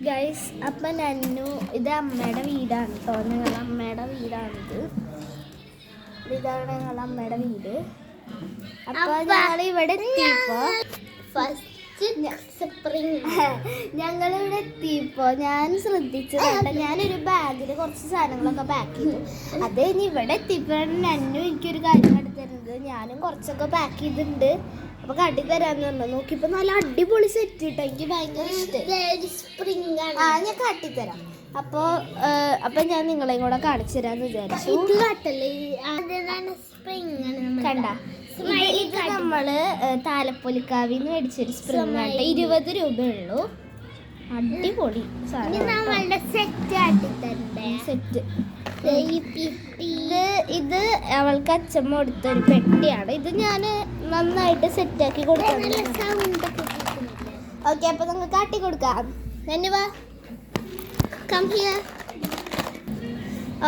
Guys അപ്പം നന്നു ഇത് അമ്മയുടെ വീടാണ് കേട്ടോ. ഞങ്ങളുടെ അമ്മയുടെ വീടാണിത്. ഇതാണ് ഞങ്ങളുടെ അമ്മയുടെ വീട്. അപ്പോൾ ഞങ്ങൾ ഇവിടെ എത്തിയപ്പോൾ ഞങ്ങളിവിടെ എത്തിയപ്പോൾ ഞാൻ ശ്രദ്ധിച്ചതാണ്. ഞാനൊരു ബാഗിൽ കുറച്ച് സാധനങ്ങളൊക്കെ പാക്ക് ചെയ്തു. അത് കഴിഞ്ഞ് ഇവിടെ എത്തിയപ്പോഴാണ് നന്നു എനിക്കൊരു കാര്യം എടുത്തരുന്നത്. ഞാനും കുറച്ചൊക്കെ പാക്ക് ചെയ്തിട്ടുണ്ട്. അപ്പോൾ കടി തരാന്ന് പറഞ്ഞു. നോക്കിയപ്പോൾ നല്ല അടിപൊളി സെറ്റ് കിട്ടും. എനിക്ക് ഭയങ്കര ഇഷ്ടം. ഞാൻ കാട്ടിത്തരാം. അപ്പോൾ ഞാൻ നിങ്ങളെയും കൂടെ കാണിച്ചു തരാമെന്ന് വിചാരിച്ചു. കണ്ട, ഇത് നമ്മള് താലപ്പൊലിക്കാവിന്ന് മേടിച്ചൊരു സ്പ്രിംഗ് ആണ്. 20 രൂപയുള്ളൂ. അടിപൊളി സെറ്റ്. ഇത് അവൾക്ക് അച്ഛമ്മ കൊടുത്തൊരു പെട്ടിയാണ്. ഇത് ഞാൻ നന്നായിട്ട് സെറ്റാക്കി കൊടുക്കാം. ഓക്കെ, അപ്പൊ നമുക്ക് കാട്ടി കൊടുക്കാം.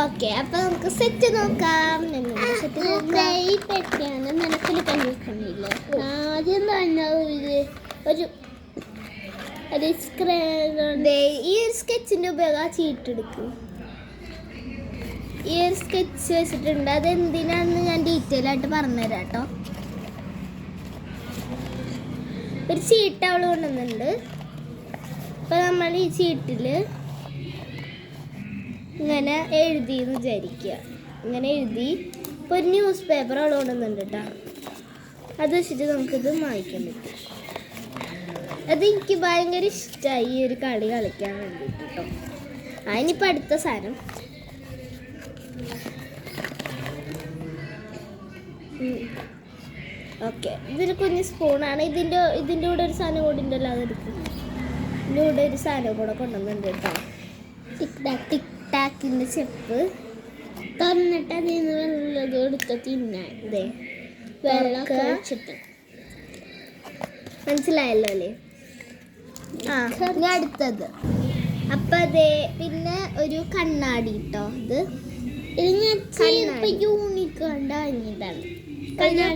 ഓക്കെ, അപ്പൊ നമുക്ക് സെറ്റ് നോക്കാം. ഈ പെട്ടിയാണ് മനസ്സിൽ കണ്ടിരിക്കുന്നില്ല. ആദ്യം തന്നെ ഈ ഒരു സ്കെച്ചിന്റെ ഉപയോഗം ചീട്ടെടുക്കും. ഈ ഒരു സ്കെച്ച് വെച്ചിട്ടുണ്ട്. അതെന്തിനാന്ന് ഞാൻ ഡീറ്റെയിൽ ആയിട്ട് പറഞ്ഞുതരാം കേട്ടോ. ഒരു ചീട്ട് അവൾ കൊണ്ടുവന്നിട്ടുണ്ട്. അപ്പൊ നമ്മൾ ഈ ചീട്ടില് ഇങ്ങനെ എഴുതിയെന്ന് വിചാരിക്കുക. ഇങ്ങനെ എഴുതി ഇപ്പോൾ ഒരു ന്യൂസ് പേപ്പർ അവൾ കൊണ്ടുവന്നിട്ടുണ്ട് കേട്ടോ. അത് വെച്ചിട്ട് നമുക്കിത് വായിക്കാൻ പറ്റും. അതെനിക്ക് ഭയങ്കര ഇഷ്ടമായി ഈ ഒരു കളി കളിക്കാൻ വേണ്ടിയിട്ട് കേട്ടോ. അതിനിപ്പോൾ അടുത്ത സാധനം ഓക്കെ, ഇതൊരു കുഞ്ഞ് സ്പൂണാണ്. ഇതിൻ്റെ കൂടെ ഒരു സാധനം കൂടി ഉണ്ടല്ലോ, അതെടുക്കും. ഇതിൻ്റെ കൂടെ ഒരു സാധനം കൂടെ കൊണ്ടുവന്നിട്ടുണ്ട് കേട്ടോ. ടിക് ടാക്കിൻ്റെ ചെപ്പ് തന്നിട്ട് അതിൽ നിന്ന് വെള്ളം എടുത്ത് തിന്നാൻ. ഇതേ വെള്ളം കഴിച്ചിട്ട് മനസ്സിലായല്ലോ അല്ലേ? ഇനി അടുത്തത്. അപ്പം അതെ, പിന്നെ ഒരു കണ്ണാടി കേട്ടോ. ഇത് യൂണിക്കോണ്ട് വാങ്ങിയതാണ്.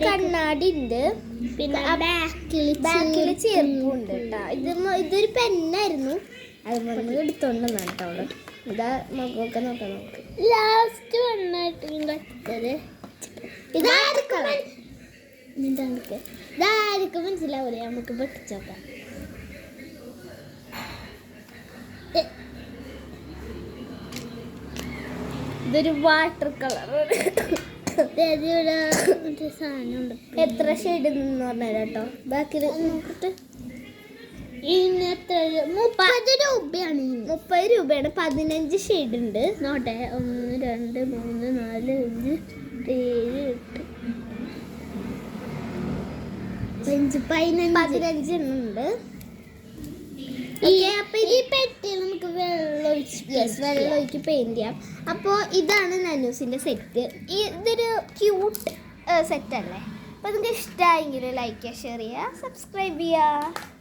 കണ്ണാടി ഉണ്ട്. പിന്നെ ബാക്കിൽ ചെറുപ്പുണ്ട് കേട്ടോ. ഇതൊരു പെന്നായിരുന്നു. അത് നമ്മൾ എടുത്തോണ്ടെന്നാണ് കേട്ടോ അവള്. ഇതാ നോക്കൊക്കെ നോക്കാം. നമുക്ക് ലാസ്റ്റ് വണ്ണായിട്ട് ഇതാർക്കും മനസ്സിലാവൂലേ? നമുക്ക് പൊട്ടിച്ചോക്കാം. ഇതൊരു വാട്ടർ കളർ സാധനമുണ്ട്. എത്ര ഷെയ്ഡ് എന്ന് പറഞ്ഞാൽ കേട്ടോ. ബാക്കിൽ നോക്കിട്ട് 30 രൂപയാണ്. 30 രൂപയാണ്. 15 ഷെയ്ഡ് ഉണ്ട്. നോട്ടെ 1 2 3 4 5 7 15 ഉണ്ട്. ഈ പെട്ടി നമുക്ക് വെള്ളം ഒഴിച്ച് പെയിന്റ് ചെയ്യാം. അപ്പോൾ ഇതാണ് നന്നൂസിന്റെ സെറ്റ്. ഇതൊരു ക്യൂട്ട് സെറ്റ് അല്ലേ? അപ്പോൾ നിങ്ങൾക്ക് ഇഷ്ടമായെങ്കിൽ ലൈക്ക് ചെയ്യുക, ഷെയർ ചെയ്യുക, സബ്സ്ക്രൈബ് ചെയ്യുക.